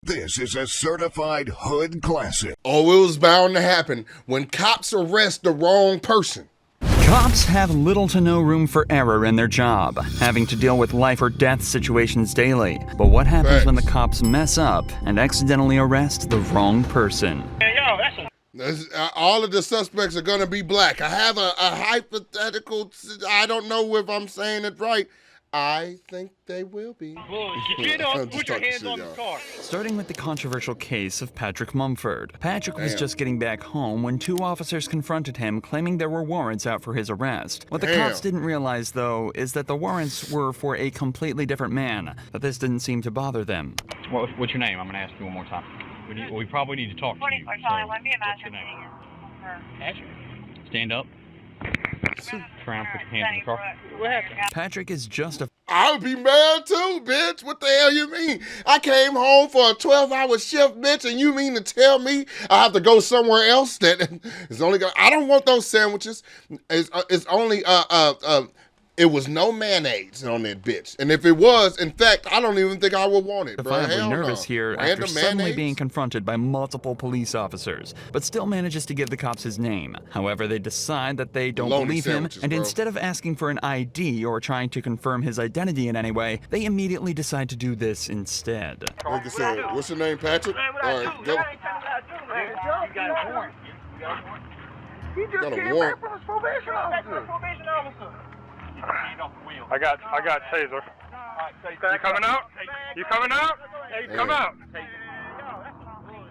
This is a certified hood classic. Oh, it was bound to happen when cops arrest the wrong person. Cops have little to no room for error in their job, having to deal with life or death situations daily. But what happens when the cops mess up and accidentally arrest the wrong person? All of the suspects are going to be black. I have a hypothetical, I don't know if I'm saying it right. I think they will be. Get up, put your hands on the car. Starting with the controversial case of Patrick Mumford. Patrick was just getting back home when two officers confronted him, claiming there were warrants out for his arrest. What the cops didn't realize, though, is that the warrants were for a completely different man, but this didn't seem to bother them. What's your name? I'm going to ask you one more time. We probably need to talk to you. So, what's your name? Patrick. Stand up. Try and put your hands in the car. What happened? Patrick is just a... I would be mad too, bitch. What the hell you mean? I came home for a 12-hour shift, bitch, and you mean to tell me I have to go somewhere else that is only gonna... I don't want those sandwiches. It's only it was no mayonnaise on that bitch. And if it was, in fact, I don't even think I would want it, bro. Defiantly nervous here after suddenly being confronted by multiple police officers, but still manages to give the cops his name. However, they decide that they don't believe him, and instead of asking for an ID or trying to confirm his identity in any way, they immediately decide to do this instead. Like I said, what's your name, Patrick? All right, go. You got a warrant. He just came back from his probation officer. I got taser. You coming out? You coming out? Hey, come out.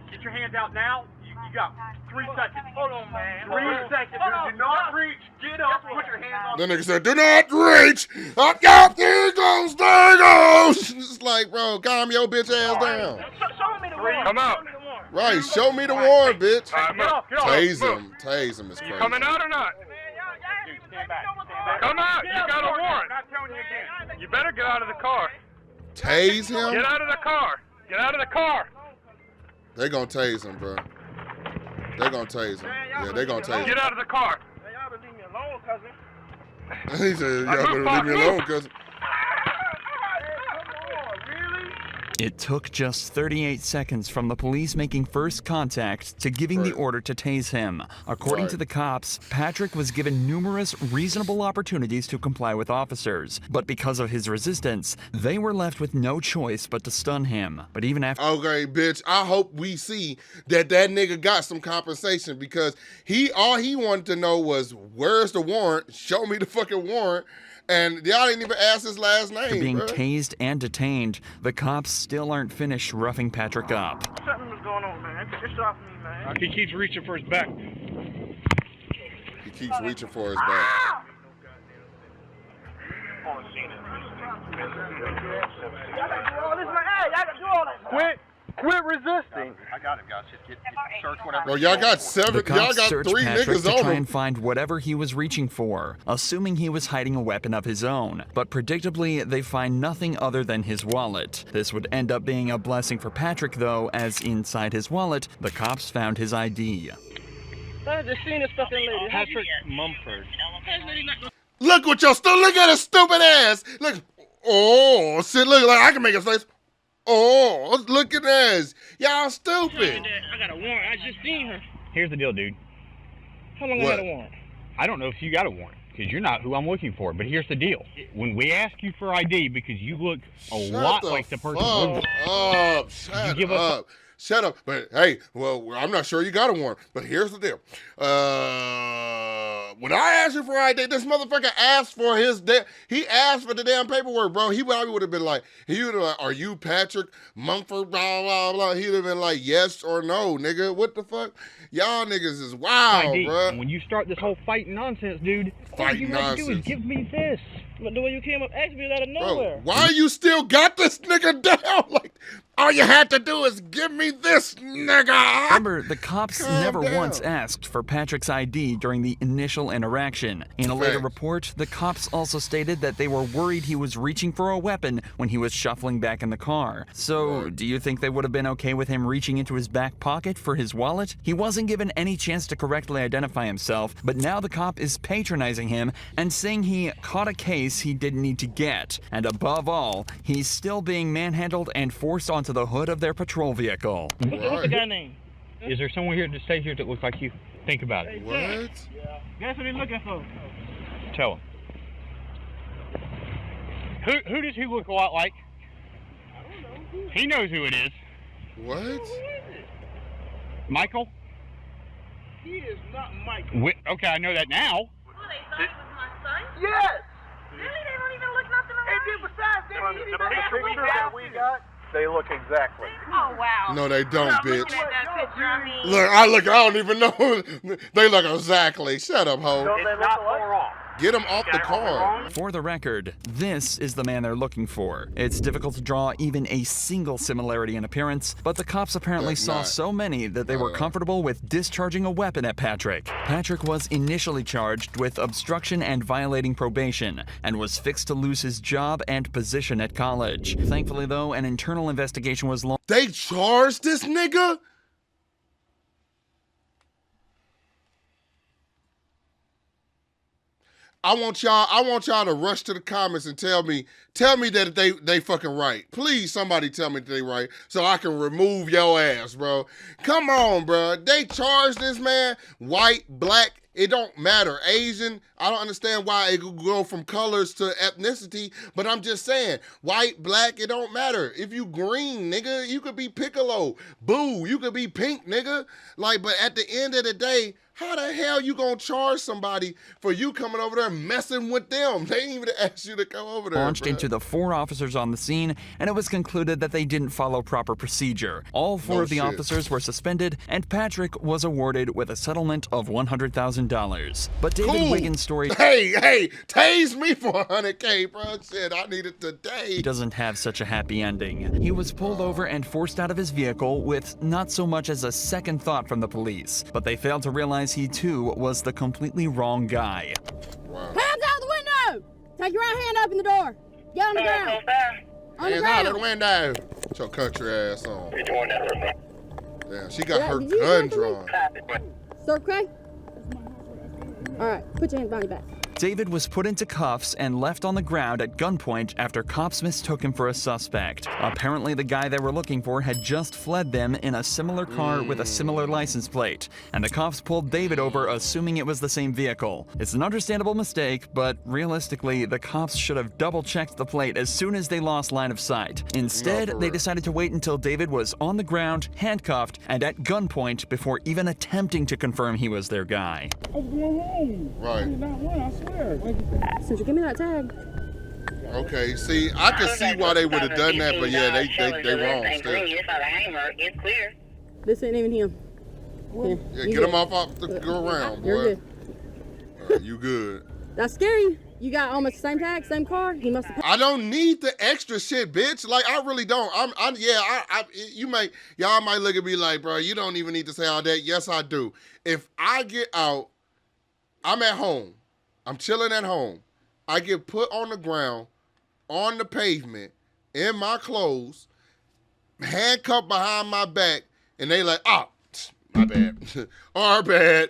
Get your hands out now. You got 3 seconds. Hold on, man. 3 seconds. Do not reach. Get up. Put your hands on. The nigga said, "Do not reach." Up, up, there he goes. There he goes. It's like, bro, calm your bitch ass down. Show me the warrant. Come out. Right, show me the warrant, bitch. Tase him. Tase him is crazy. You coming out or not? Come out! You got a warrant! You better get out of the car. Tase him? Get out of the car! Get out of the car! They gonna tase him, bro. They gonna tase him. Yeah, they gonna tase him. Get out of the car! Y'all better leave me alone, cousin. He said, y'all better leave me alone, cousin. It took just 38 seconds from the police making first contact to giving the order to tase him. According to the cops, Patrick was given numerous reasonable opportunities to comply with officers, but because of his resistance, they were left with no choice but to stun him. But even after... Okay, bitch, I hope we see that nigga got some compensation, because all he wanted to know was, where's the warrant? Show me the fucking warrant. And y'all didn't even ask his last name, After being tased and detained, the cops still aren't finished roughing Patrick up. Something was going on, man. Get this off me, man. He keeps reaching for his back. He keeps reaching for his back. Quit resisting. I got him, guys. Just search whatever. Well, y'all got The cops searched 3 Patrick niggas to on try him. and find whatever he was reaching for, assuming he was hiding a weapon of his own. But predictably, they find nothing other than his wallet. This would end up being a blessing for Patrick, though, as inside his wallet, the cops found his ID. I just seen this fucking lady. Patrick Mumford. Look what y'all look at his stupid ass. Look. Oh, shit, look like I can make his face. Oh, look at this. Y'all stupid. I got a warrant. I just seen her. Here's the deal, dude. How long I got a warrant? I don't know if you got a warrant, because you're not who I'm looking for. But here's the deal. When we ask you for ID, because you look a lot like the person Shut up. Shut up. But hey, well, I'm not sure you got a warrant. But here's the deal. When I asked you for ID, this motherfucker asked for he asked for the damn paperwork, bro. He probably would have been like, are you Patrick Mumford, blah, blah, blah. He would have been like, yes or no, nigga. What the fuck? Y'all niggas is wild, bro. When you start this whole fighting nonsense, dude, all you have to do is give me this. But the way you came up, asked me out of nowhere. Bro, why you still got this nigga down? Like, all you had to do is give me this, nigga. Remember, the cops never once asked for Patrick's ID during the initial interaction. In a later report, the cops also stated that they were worried he was reaching for a weapon when he was shuffling back in the car. So, do you think they would have been okay with him reaching into his back pocket for his wallet? He wasn't given any chance to correctly identify himself, but now the cop is patronizing him and saying he caught a case he didn't need to get. And above all, he's still being manhandled and forced onto onto the hood of their patrol vehicle. What's the guy name? Is there someone here to stay here that looks like you? Think about it. What? That's what he's looking for. Tell him. Who does he look a lot like? I don't know. He knows who it is. What? Who is it? Michael? He is not Michael. Okay, I know that now. Oh, they thought it was my son? Yes! Really? They don't even look nothing alike? And then besides that, he didn't even have picture that we got, they look exactly. Oh, wow. No, they don't, I'm bitch. looking at that picture, I mean... Look, I don't even know. They look exactly. Shut up, ho. It's not far off. Get them off the car. For the record, this is the man they're looking for. It's difficult to draw even a single similarity in appearance, but the cops apparently That's saw not. so many that they were comfortable with discharging a weapon at Patrick. Patrick was initially charged with obstruction and violating probation, and was fixed to lose his job and position at college. Thankfully, though, an internal investigation was launched. They charged this nigga? I want y'all to rush to the comments and tell me that they fucking right. Please, somebody tell me that they right so I can remove your ass, bro. Come on, bro. They charged this man, white, black, it don't matter. Asian, I don't understand why it could go from colors to ethnicity, but I'm just saying, white, black, it don't matter. If you green, nigga, you could be Piccolo. Boo, you could be pink, nigga. Like, but at the end of the day, how the hell you gonna charge somebody for you coming over there messing with them? They ain't even asked you to come over there. Launched bruh. into the 4 officers on the scene, and it was concluded that they didn't follow proper procedure. All 4 No of the shit. officers were suspended, and Patrick was awarded with a settlement of $100,000. But David Cool. Wiggins' story Hey, tase me for $100K, bro. Shit, I need it today. doesn't have such a happy ending. He was pulled over and forced out of his vehicle with not so much as a second thought from the police, but they failed to realize he too was the completely wrong guy. Wow. Hands out the window! Take your right hand up in the door. Get on the ground. On the Hands out of the ground. window. Get your country ass on. Damn, she got Yeah, her did you gun hear from drawn. Sir okay? All right, put your hands behind your back. David was put into cuffs and left on the ground at gunpoint after cops mistook him for a suspect. Apparently, the guy they were looking for had just fled them in a similar car with a similar license plate, and the cops pulled David over assuming it was the same vehicle. It's an understandable mistake, but realistically, the cops should have double-checked the plate as soon as they lost line of sight. Instead, No, for they real. decided to wait until David was on the ground, handcuffed, and at gunpoint before even attempting to confirm he was their guy. Right. Since you give me that tag. Okay, see, I can see why they would have done that, but yeah, they wrong still. It's clear. This ain't even him. Here, Yeah, you get them good. off the go around, You're boy. good. All right, you good. That's scary. You got almost the same tag, same car. He must have. I don't need the extra shit, bitch. Like, I really don't. Y'all might look at me like, bro, you don't even need to say all that. Yes, I do. If I get out, I'm at home. I'm chilling at home. I get put on the ground, on the pavement, in my clothes, handcuffed behind my back, and they like, oh, my bad. Our bad.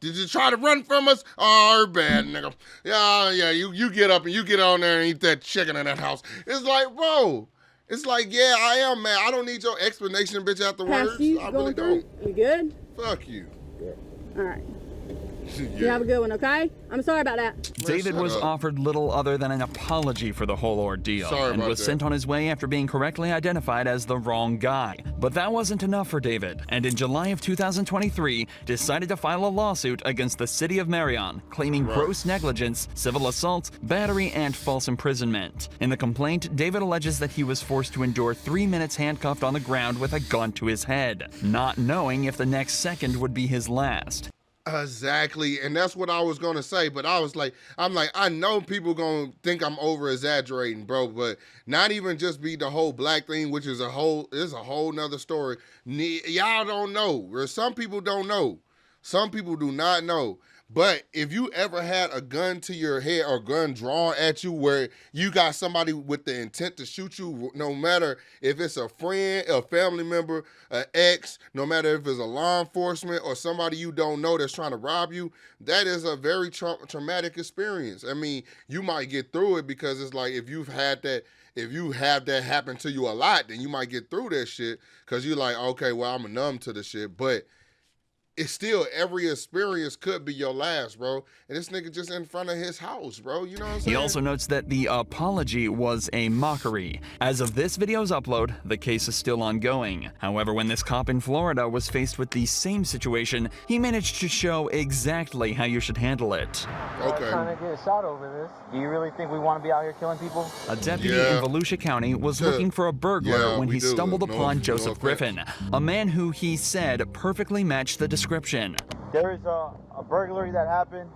Did you try to run from us? Oh, bad, nigga. Yeah, you get up and you get on there and eat that chicken in that house. It's like, bro, it's like, yeah, I am, man. I don't need your explanation, bitch, afterwards. Past you, I going really through. don't. You good? Fuck you. All right. You Yeah. have a good one, okay? I'm sorry about that. David shut was up. offered little other than an apology for the whole ordeal Sorry and about was that. sent on his way after being correctly identified as the wrong guy. But that wasn't enough for David, and in July of 2023, decided to file a lawsuit against the city of Marion, claiming gross negligence, civil assault, battery, and false imprisonment. In the complaint, David alleges that he was forced to endure 3 minutes handcuffed on the ground with a gun to his head, not knowing if the next second would be his last. Exactly, and that's what I was gonna say, but I know people gonna think I'm over exaggerating, bro, but not even just be the whole black thing, which is a whole nother story. Y'all don't know, or some people don't know. Some people do not know. But if you ever had a gun to your head or gun drawn at you where you got somebody with the intent to shoot you, no matter if it's a friend, a family member, an ex, no matter if it's a law enforcement or somebody you don't know that's trying to rob you, that is a very traumatic experience. I mean, you might get through it because it's like if you've had that if you have that happen to you a lot, then you might get through that shit because you're like, okay, well, I'm numb to the shit. But it's still, every experience could be your last, bro. And this nigga just in front of his house, bro. You know what I'm saying? He also notes that the apology was a mockery. As of this video's upload, the case is still ongoing. However, when this cop in Florida was faced with the same situation, he managed to show exactly how you should handle it. Okay. Trying to get shot over this. Do you really think we want to be out here killing people? A deputy in Volusia County was looking for a burglar when he stumbled upon Joseph Griffin, a man who he said perfectly matched the description. There is a burglary that happened.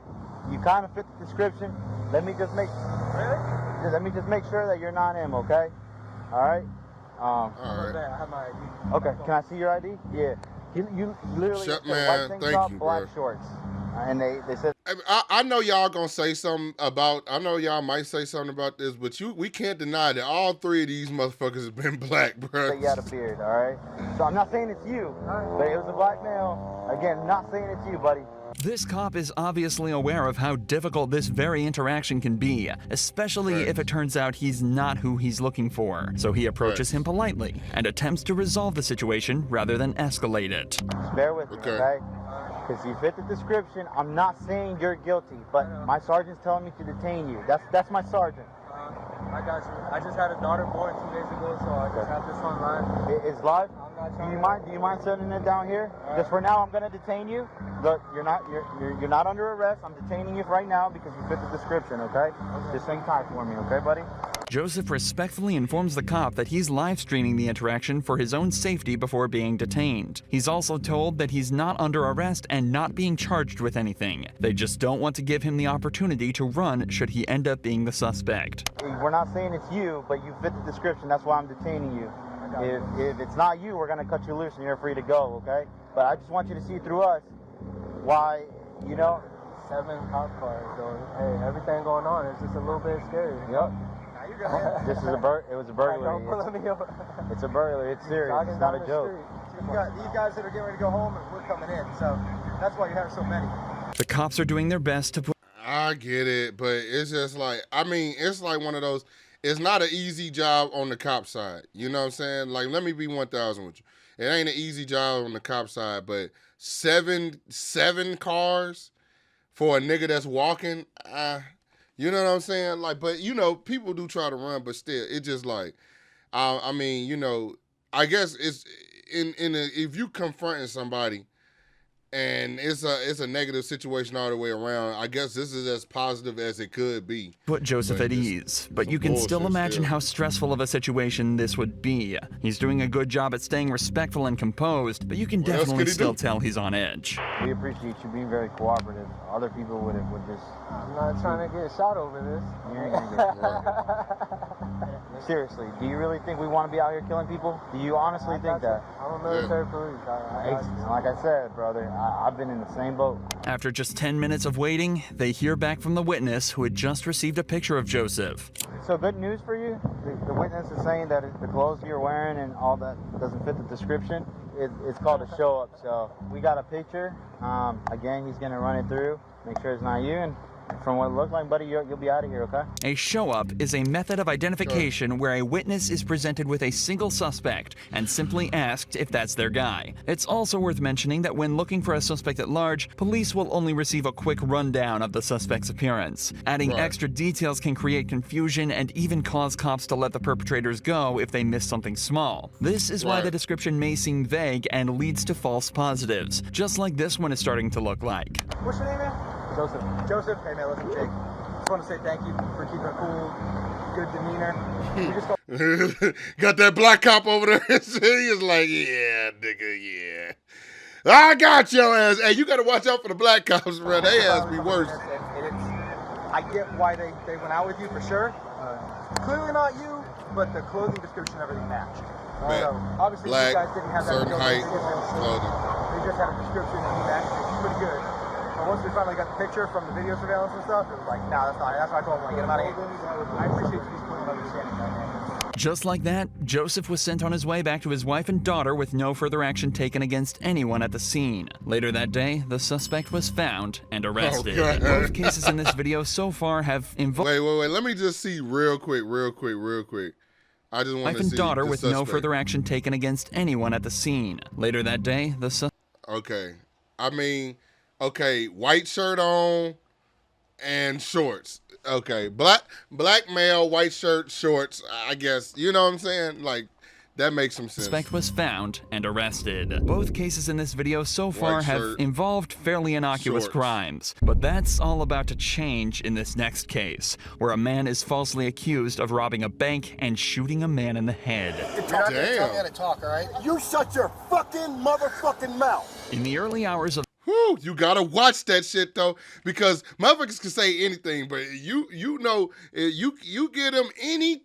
You kind of fit the description. Let me just make sure that you're not him, okay? All right. All right. I have my ID. Okay. Can I see your ID? Yeah. You literally Shut, said man, white tank thank top, you, black bro. shorts, and they said. I know y'all gonna say something about. I know y'all might say something about this, but we can't deny that all three of these motherfuckers have been black, bro. That you had a beard, all right? So I'm not saying it's you, but it was a black male. Again, not saying it's you, buddy. This cop is obviously aware of how difficult this very interaction can be, especially if it turns out he's not who he's looking for. So he approaches him politely and attempts to resolve the situation rather than escalate it. Just bear with me, okay? Because you fit the description. I'm not saying you're guilty, but my sergeant's telling me to detain you. That's my sergeant. I got you. I just had a daughter born 2 days ago, so I just have this online. It's live? Do you mind sending it down here? Just for now, I'm gonna detain you. Look, you're not under arrest. I'm detaining you right now because you fit the description, okay? Just hang tight for me, okay, buddy? Joseph respectfully informs the cop that he's live streaming the interaction for his own safety before being detained. He's also told that he's not under arrest and not being charged with anything. They just don't want to give him the opportunity to run should he end up being the suspect. We're not saying it's you, but you fit the description. That's why I'm detaining you. If it's not you, we're gonna cut you loose and you're free to go, okay? But I just want you to see through us why, 7 cop cars, so hey, everything going on is just a little bit scary. Yep. This is it was a burglary. It's a burglary. It's serious. It's not a joke. You got these guys that are getting ready to go home, and we're coming in. So that's why you have so many. The cops are doing their best to put. I get it, but it's just like, it's like one of those. It's not an easy job on the cop side. You know what I'm saying? Like, let me be 1,000 with you. It ain't an easy job on the cop side, but seven cars for a nigga that's walking. You know what I'm saying? Like, but people do try to run, but still, it's just like, I guess it's if you confronting somebody and it's a negative situation all the way around, I guess this is as positive as it could be. Put Joseph at ease, but you can still imagine how stressful of a situation this would be. He's doing a good job at staying respectful and composed, but you can definitely still tell he's on edge. We appreciate you being very cooperative. Other people would just. I'm not trying to get shot over this. You ain't gonna get shot. Seriously, do you really think we want to be out here killing people? Do you honestly think that? I'm a military police. Like I said, brother, I've been in the same boat. After just 10 minutes of waiting, they hear back from the witness who had just received a picture of Joseph. So good news for you. The witness is saying that the clothes you're wearing and all that doesn't fit the description. It's called a show up. So we got a picture. Again, he's gonna run it through, make sure it's not you, and from what it looks like, buddy, you'll be out of here, okay? A show-up is a method of identification where a witness is presented with a single suspect and simply asked if that's their guy. It's also worth mentioning that when looking for a suspect at large, police will only receive a quick rundown of the suspect's appearance. Adding extra details can create confusion and even cause cops to let the perpetrators go if they miss something small. This is why the description may seem vague and leads to false positives, just like this one is starting to look like. What's your name, man? Joseph, hey man, listen, Jake. Just want to say thank you for keeping a cool, good demeanor. Got that black cop over there. He is like, yeah, nigga, yeah. I got your ass. Hey, you got to watch out for the black cops, bro. They ass be worse. I get why they went out with you for sure. Clearly not you, but the clothing description, everything matched. So obviously black, you guys didn't have that certain height, clothing. They just had a description and he matched it. Pretty good. But once we finally got the picture from the video surveillance and stuff, it was like, nah, that's not it. That's why I told him, like, get him out of here. I appreciate you just putting understanding that, man. Just like that, Joseph was sent on his way back to his wife and daughter with no further action taken against anyone at the scene. Later that day, the suspect was found and arrested. Both cases in this video so far have involved. Wait. Let me just see real quick. I just want Wife to and see daughter the with no suspect. further action taken against anyone at the scene. Later that day, the Okay. I mean, okay, white shirt on and shorts. Okay. Black male, white shirt, shorts, I guess. You know what I'm saying? Like, that makes some sense. suspect was found and arrested. Both cases in this video so far have shirt, involved fairly innocuous shorts. crimes. But that's all about to change in this next case, where a man is falsely accused of robbing a bank and shooting a man in the head. You're not gonna tell me how to talk, all right? You shut your fucking motherfucking mouth. In the early hours of Whew, you gotta watch that shit though, because motherfuckers can say anything, but you know you get them any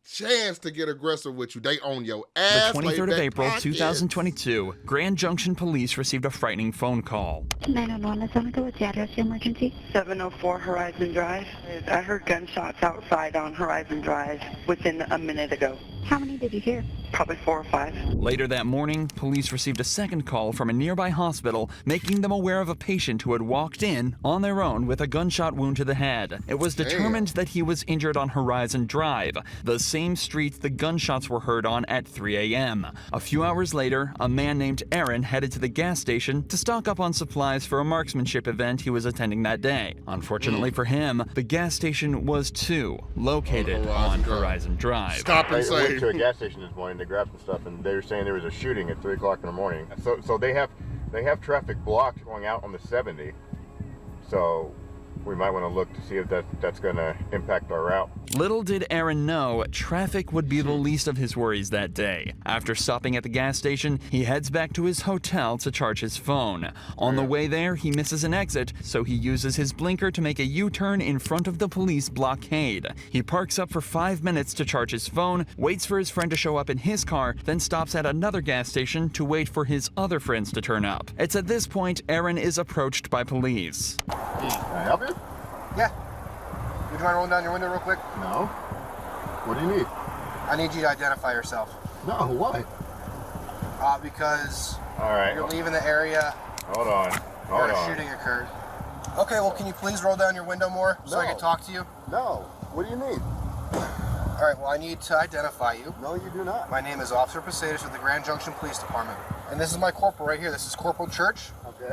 chance to get aggressive with you, they own your ass. the 23rd of April, pockets. 2022, Grand Junction Police received a frightening phone call. 911, is Monica. What's the address of the emergency? 704 Horizon Drive. I heard gunshots outside on Horizon Drive within a minute ago. How many did you hear? Probably 4 or 5. Later that morning, police received a second call from a nearby hospital, making them aware of a patient who had walked in on their own with a gunshot wound to the head. It was determined that he was injured on Horizon Drive, the same street the gunshots were heard on at 3 a.m. A few hours later, a man named Aaron headed to the gas station to stock up on supplies for a marksmanship event he was attending that day. Unfortunately for him, the gas station was too located on Horizon Drive. Stop and I say. went to a gas station this morning to grab some stuff, and they were saying there was a shooting at 3 o'clock in the morning. So they have traffic blocked going out on the 70. So we might want to look to see if that's going to impact our route. Little did Aaron know, traffic would be the least of his worries that day. After stopping at the gas station, he heads back to his hotel to charge his phone. On the way there, he misses an exit, so he uses his blinker to make a U-turn in front of the police blockade. He parks up for 5 minutes to charge his phone, waits for his friend to show up in his car, then stops at another gas station to wait for his other friends to turn up. It's at this point Aaron is approached by police. Can I help you? Yeah. Would you mind rolling down your window real quick? No. What do you need? I need you to identify yourself. No, why? Because All right. you're leaving the area. Hold on. Where a shooting occurred. Okay, well, can you please roll down your window more so I can talk to you? No. What do you need? All right, well, I need to identify you. No, you do not. My name is Officer Posadas with the Grand Junction Police Department. And this is my corporal right here. This is Corporal Church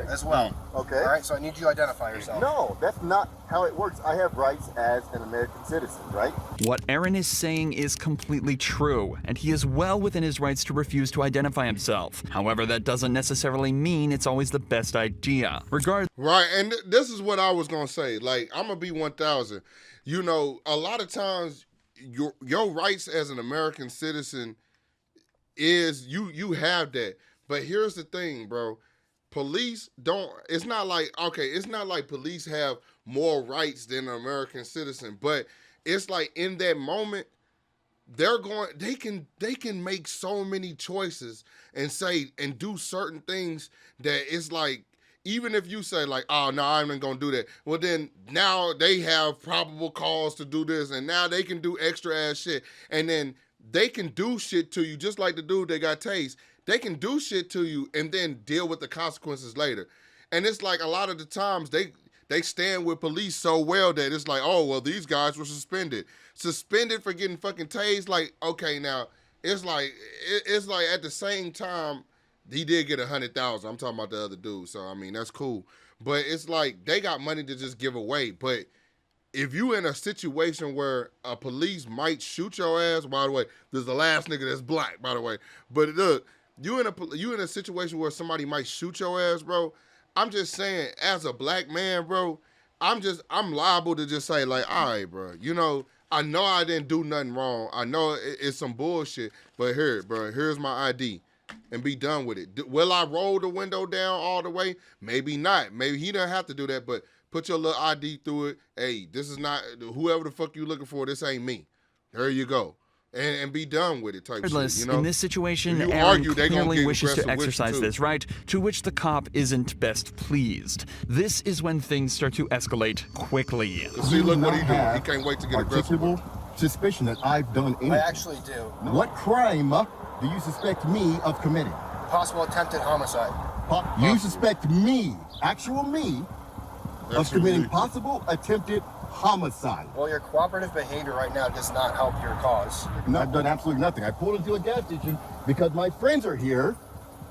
as well. Okay. All right, so I need you to identify yourself. No, that's not how it works. I have rights as an American citizen, right? What Aaron is saying is completely true, and he is well within his rights to refuse to identify himself. However, that doesn't necessarily mean it's always the best idea. Right, and this is what I was gonna say. Like, I'm gonna be 1,000. You know, a lot of times your rights as an American citizen is you have that. But here's the thing, bro. Police don't, it's not like police have more rights than an American citizen, but it's like in that moment, they can make so many choices and say and do certain things that it's like, even if you say like, oh no, I'm not gonna do that. Well then now they have probable cause to do this, and now they can do extra ass shit, and then they can do shit to you just like the dude that got tased. They can do shit to you and then deal with the consequences later. And it's like a lot of the times they stand with police so well that it's like, oh, well, these guys were suspended. Suspended for getting fucking tased? Like, okay, now, it's like at the same time, he did get 100,000. I'm talking about the other dude, so, I mean, that's cool. But it's like they got money to just give away. But if you in a situation where a police might shoot your ass, by the way, this is the last nigga that's black, by the way. But look, you in a situation where somebody might shoot your ass, bro. I'm just saying, as a black man, bro, I'm liable to just say like, all right, bro, you know I didn't do nothing wrong. I know it's some bullshit, but here, bro, here's my ID, and be done with it. Will I roll the window down all the way? Maybe not. Maybe he doesn't have to do that, but put your little ID through it. Hey, this is not whoever the fuck you looking for. This ain't me. There you go. And be done with it type shit, you know? In this situation, Aaron argue, clearly wishes to exercise this right, to which the cop isn't best pleased. This is when things start to escalate quickly. See, look what he doing. He can't wait to get aggressive. Suspicion that I've done anything. I actually do. What crime do you suspect me of committing? Possible attempted homicide. You suspect me, actual me, of committing possible attempted homicide. Well, your cooperative behavior right now does not help your cause. No, I've done absolutely nothing. I pulled into a gas station because my friends are here,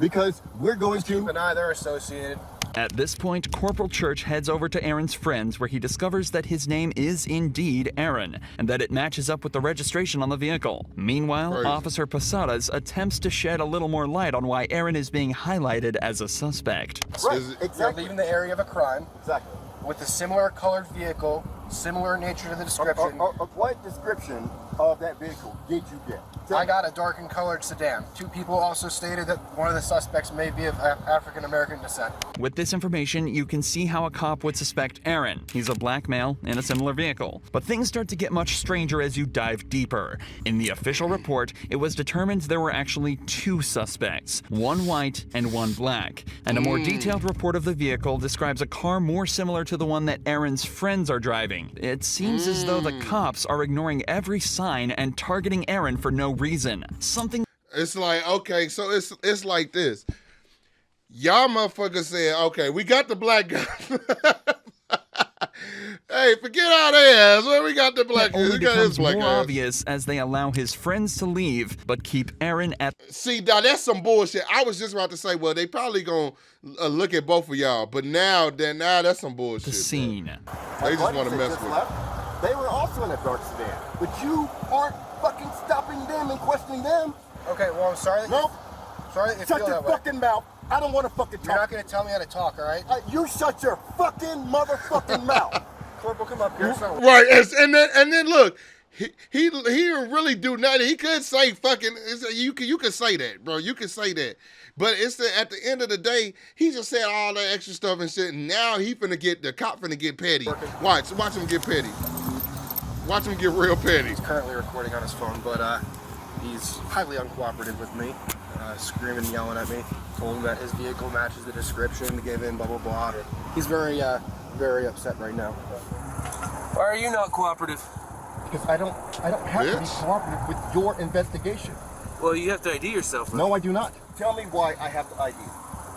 because we're going to... Keep an eye, they're associated. At this point, Corporal Church heads over to Aaron's friends where he discovers that his name is indeed Aaron and that it matches up with the registration on the vehicle. Meanwhile, Crazy. Officer Posadas attempts to shed a little more light on why Aaron is being highlighted as a suspect. Right, You're exactly. leaving the area of a crime Exactly. with a similar colored vehicle, similar nature to the description. What description of that vehicle did you get? I got a darkened colored sedan. 2 people also stated that one of the suspects may be of African American descent. With this information, you can see how a cop would suspect Aaron. He's a black male in a similar vehicle. But things start to get much stranger as you dive deeper. In the official report, it was determined there were actually 2 suspects, one white and one black. And a more detailed report of the vehicle describes a car more similar to the one that Aaron's friends are driving. It seems as though the cops are ignoring every sign and targeting Aaron for no reason. Something. It's like, okay, so it's like this. Y'all motherfuckers said, okay, we got the black guy. Hey, forget all their ass. Well, we got the black guy. Only We got becomes his black more ass. obvious as they allow his friends to leave, but keep Aaron at. See, now that's some bullshit. I was just about to say, well, they probably gonna look at both of y'all, but now that's some bullshit. The scene. They just want to mess with it. They were also in a dark sedan, but you aren't fucking stopping them and questioning them. Okay, well, I'm sorry. Nope. Sorry that you Shut feel your that way. fucking mouth. I don't want to fucking talk. You're not going to tell me how to talk, all right? You shut your fucking motherfucking mouth. Corporal, come up here. Right, and then look, he didn't really do nothing. He could say fucking. You could say that, bro. You could say that. But at the end of the day, he just said all that extra stuff and shit. And now the cop finna get petty. Watch him get petty. Watch him get real petty. He's currently recording on his phone, but he's highly uncooperative with me, screaming and yelling at me. Told him that his vehicle matches the description given, blah, blah, blah. He's very upset right now. Why are you not cooperative? Because I don't have to be cooperative with your investigation. Well, you have to ID yourself. No, I do not. Tell me why I have to ID.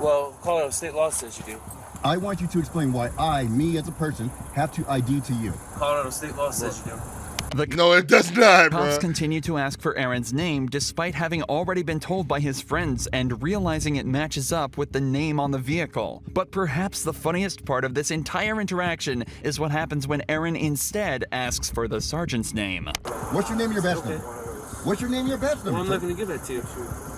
Well, Colorado state law says you do. I want you to explain why me as a person, have to ID to you. Colorado state law says you do. No, it does not, Cops bro. continue to ask for Aaron's name despite having already been told by his friends and realizing it matches up with the name on the vehicle. But perhaps the funniest part of this entire interaction is what happens when Aaron instead asks for the sergeant's name. What's your name and your badge number? What's your name and your badge number? Well, I'm not going to give that to you.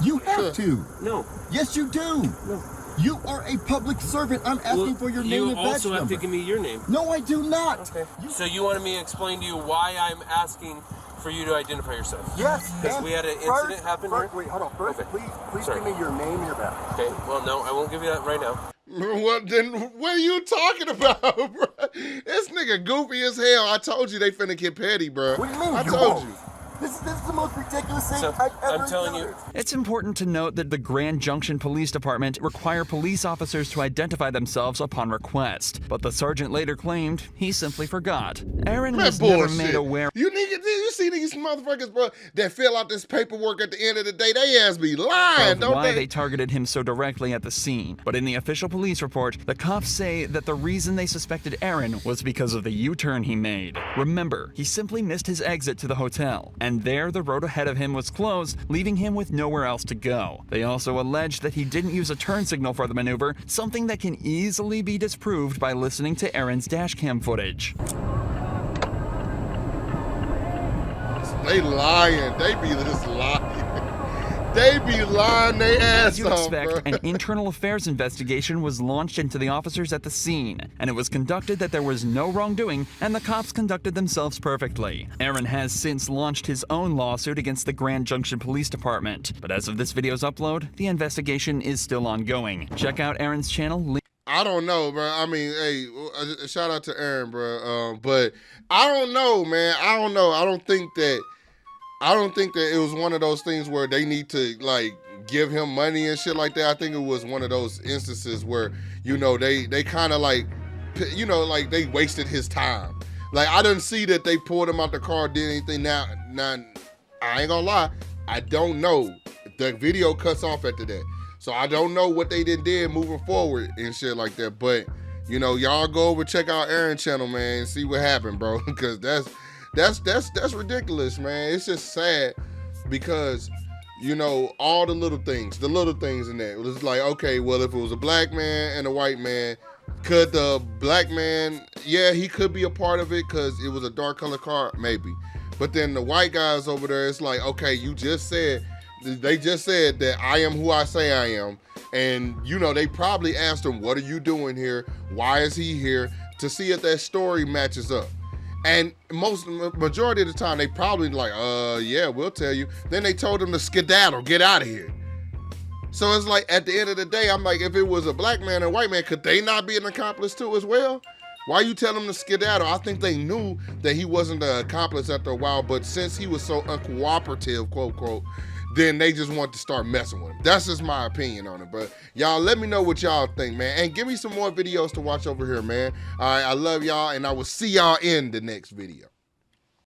You have to. No. Yes, you do. No. You are a public servant. I'm asking for your name and badge number. You also have to give me your name. No, I do not. Okay. So you wanted me to explain to you why I'm asking for you to identify yourself? Yes. Because we had an incident happen here? Wait, hold on. First, please give me your name and your badge. Okay. Well, no, I won't give you that right now. What are you talking about, bro? This nigga goofy as hell. I told you they finna get petty, bro. What do you mean? I told you. This is the most ridiculous thing So, I've ever I'm telling encountered. It's important to note that the Grand Junction Police Department require police officers to identify themselves upon request, but the sergeant later claimed he simply forgot. Aaron Man, was never bullshit. made aware. You see these motherfuckers, bro, that fill out this paperwork at the end of the day, they ass be lying, Of don't why they? they targeted him so directly at the scene. But in the official police report, the cops say that the reason they suspected Aaron was because of the U-turn he made. Remember, he simply missed his exit to the hotel, and there the road ahead of him was closed, leaving him with nowhere else to go. They also alleged that he didn't use a turn signal for the maneuver, something that can easily be disproved by listening to Aaron's dashcam footage. They lying. They be just lying. They be lying they ass As you off, expect, bro. an internal affairs investigation was launched into the officers at the scene, and it was conducted that there was no wrongdoing, and the cops conducted themselves perfectly. Aaron has since launched his own lawsuit against the Grand Junction Police Department, but as of this video's upload, the investigation is still ongoing. Check out Aaron's channel. I don't know, bro. I mean, hey, shout out to Aaron, bro. But I don't know, man. I don't know. I don't think that it was one of those things where they need to like give him money and shit like that. I think it was one of those instances where, you know, they kind of like, you know, like they wasted his time. Like I didn't see that they pulled him out the car, did anything. Now I ain't gonna lie, I don't know. The video cuts off after that. So I don't know what they did moving forward and shit like that. But you know, y'all go over check out Aaron channel, man, and see what happened, bro. Because that's ridiculous, man. It's just sad because, you know, all the little things in that. It was like, okay, well, if it was a black man and a white man, could the black man, yeah, he could be a part of it because it was a dark color car, maybe. But then the white guys over there, it's like, okay, they just said that I am who I say I am. And, you know, they probably asked him, what are you doing here? Why is he here? To see if that story matches up. And majority of the time, they probably like, yeah, we'll tell you. Then they told him to skedaddle, get out of here. So it's like, at the end of the day, I'm like, if it was a black man and a white man, could they not be an accomplice too as well? Why you tell him to skedaddle? I think they knew that he wasn't the accomplice after a while, but since he was so uncooperative, quote, quote, then they just want to start messing with him. That's just my opinion on it. But y'all, let me know what y'all think, man. And give me some more videos to watch over here, man. All right, I love y'all, and I will see y'all in the next video.